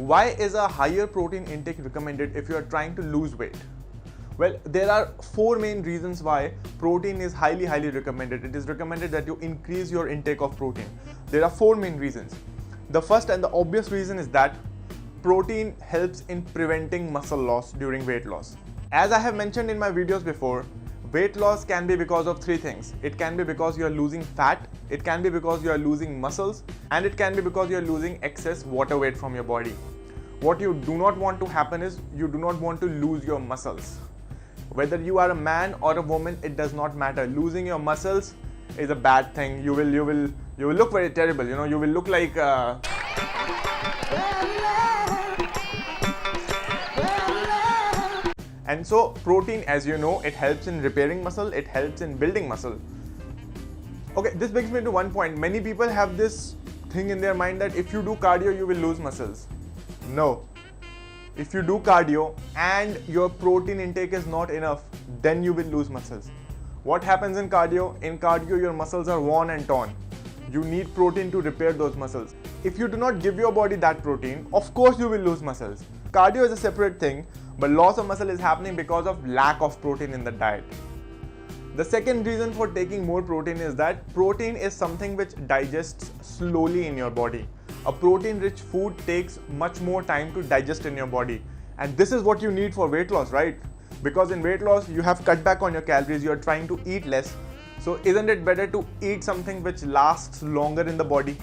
Why is a higher protein intake recommended if you are trying to lose weight? Well, there are 4 main reasons why protein is highly recommended. It is recommended that you increase your intake of protein. There are 4 main reasons. The first and the obvious reason is that protein helps in preventing muscle loss during weight loss. As I have mentioned in my videos before, weight loss can be because of 3 things. It can be because you are losing fat, it can be because you are losing muscles, and it can be because you are losing excess water weight from your body. What you do not want to happen is you do not want to lose your muscles. Whether you are a man or a woman, it does not matter. Losing your muscles is a bad thing. You will look very terrible. You will look like And so protein, as you know, it helps in repairing muscle, it helps in building muscle. Okay, this brings me to one point. Many people have this thing in their mind that if you do cardio, you will lose muscles. No. If you do cardio and your protein intake is not enough, then you will lose muscles. What happens in cardio? In cardio, your muscles are worn and torn. You need protein to repair those muscles. If you do not give your body that protein, of course you will lose muscles. Cardio is a separate thing, but loss of muscle is happening because of lack of protein in the diet. The second reason for taking more protein is that protein is something which digests slowly in your body. A protein-rich food takes much more time to digest in your body. And this is what you need for weight loss, right? Because in weight loss, you have cut back on your calories, you are trying to eat less. So isn't it better to eat something which lasts longer in the body?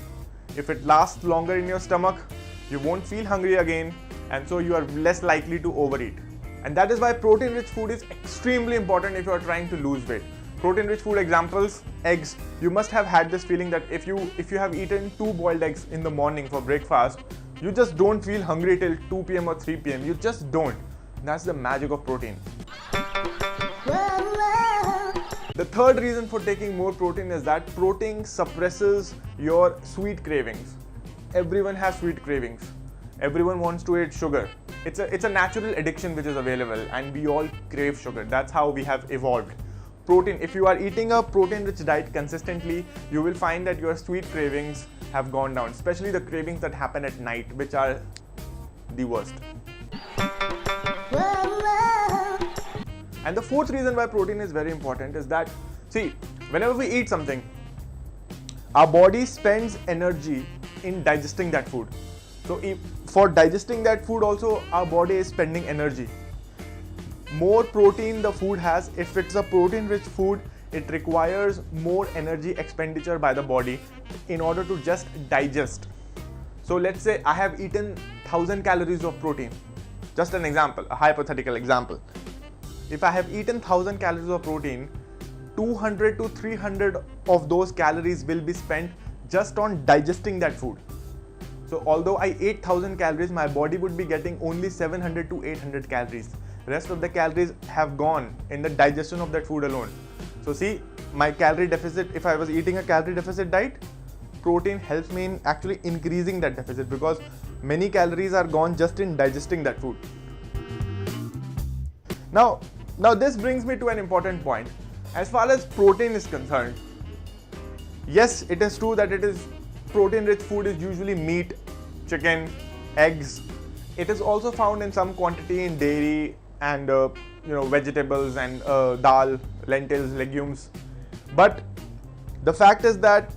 If it lasts longer in your stomach, you won't feel hungry again, and so you are less likely to overeat. And that is why protein-rich food is extremely important if you are trying to lose weight. Protein-rich food examples, eggs. You must have had this feeling that if you have eaten 2 boiled eggs in the morning for breakfast, you just don't feel hungry till 2 p.m. or 3 p.m. You just don't. That's the magic of protein. The third reason for taking more protein is that protein suppresses your sweet cravings. Everyone has sweet cravings. Everyone wants to eat sugar. It's a natural addiction which is available, and we all crave sugar. That's how we have evolved. Protein, if you are eating a protein-rich diet consistently, you will find that your sweet cravings have gone down, especially the cravings that happen at night, which are the worst. And the fourth reason why protein is very important is that, see, whenever we eat something, our body spends energy in digesting that food. So for digesting that food also, our body is spending energy. More protein the food has, if it's a protein-rich food, it requires more energy expenditure by the body in order to just digest. So let's say I have eaten 1000 calories of protein. Just an example, a hypothetical example. If I have eaten 1000 calories of protein, 200 to 300 of those calories will be spent just on digesting that food. So although I ate 1000 calories, my body would be getting only 700 to 800 calories. Rest of the calories have gone in the digestion of that food alone. So see, my calorie deficit, if I was eating a calorie deficit diet, protein helps me in actually increasing that deficit because many calories are gone just in digesting that food. Now this brings me to an important point. As far as protein is concerned, yes, it is true that protein-rich food is usually meat, chicken, eggs. It is also found in some quantity in dairy and vegetables and dal, lentils, legumes. But the fact is that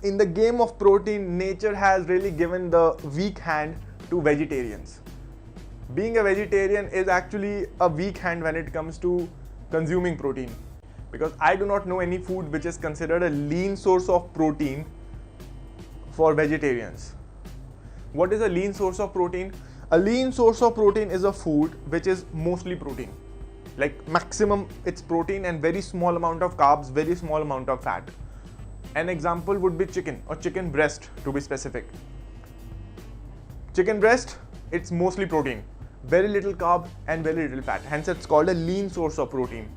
in the game of protein, nature has really given the weak hand to vegetarians. Being a vegetarian is actually a weak hand when it comes to consuming protein, because I do not know any food which is considered a lean source of protein for vegetarians. What is a lean source of protein? A lean source of protein is a food which is mostly protein. Like maximum it's protein and very small amount of carbs, very small amount of fat. An example would be chicken or chicken breast to be specific. Chicken breast, it's mostly protein. Very little carb and very little fat. Hence it's called a lean source of protein.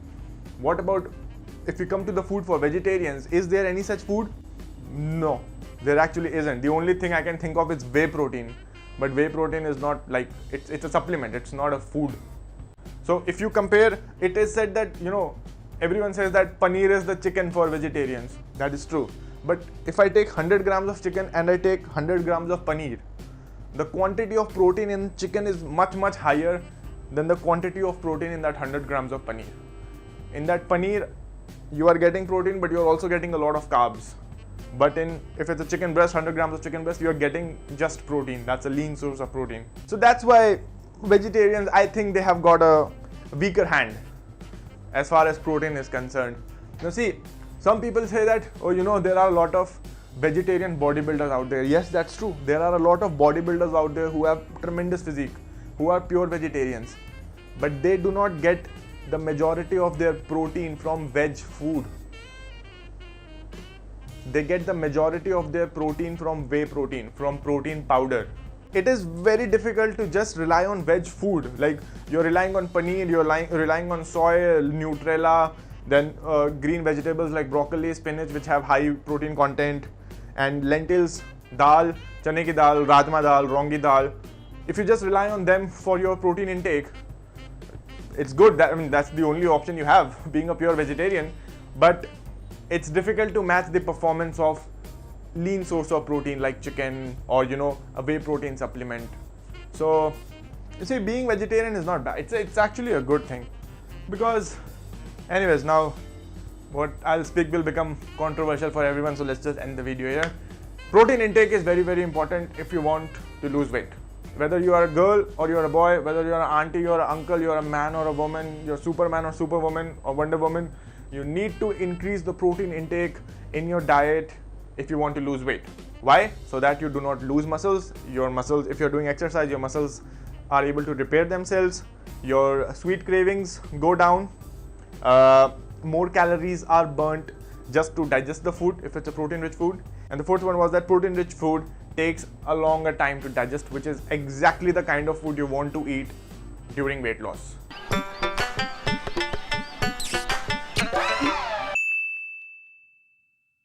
What about if we come to the food for vegetarians? Is there any such food? No, there actually isn't. The only thing I can think of is whey protein. But whey protein is not like, it's a supplement, it's not a food. So if you compare, it is said that, everyone says that paneer is the chicken for vegetarians. That is true. But if I take 100 grams of chicken and I take 100 grams of paneer, the quantity of protein in chicken is much higher than the quantity of protein in that 100 grams of paneer. In that paneer, you are getting protein, but you are also getting a lot of carbs. But if it's a chicken breast, 100 grams of chicken breast, you are getting just protein. That's a lean source of protein. So that's why vegetarians, I think they have got a weaker hand as far as protein is concerned. Now see, some people say that, oh, you know, there are a lot of vegetarian bodybuilders out there. Yes, that's true. There are a lot of bodybuilders out there who have tremendous physique, who are pure vegetarians. But they do not get the majority of their protein from veg food. They get the majority of their protein from whey protein, from protein powder. It is very difficult to just rely on veg food. Like you're relying on paneer, you're relying on soy, Nutella, then green vegetables like broccoli, spinach, which have high protein content, and lentils, dal, chane ki dal, rajma dal, rongi dal. If you just rely on them for your protein intake, it's good. That's the only option you have, being a pure vegetarian. But it's difficult to match the performance of lean source of protein like chicken or, you know, a whey protein supplement. So you see, being vegetarian is not bad. It's actually a good thing, because anyways, now what I'll speak will become controversial for everyone, so let's just end the video here. Protein intake is very important if you want to lose weight. Whether you are a girl or you're a boy, whether you're an auntie, you're an uncle, you're a man or a woman, you're Superman or Superwoman or Wonder Woman, you need to increase the protein intake in your diet if you want to lose weight. Why? So that you do not lose muscles. Your muscles, if you're doing exercise, your muscles are able to repair themselves. Your sweet cravings go down. More calories are burnt just to digest the food if it's a protein-rich food. And the fourth one was that protein-rich food takes a longer time to digest, which is exactly the kind of food you want to eat during weight loss.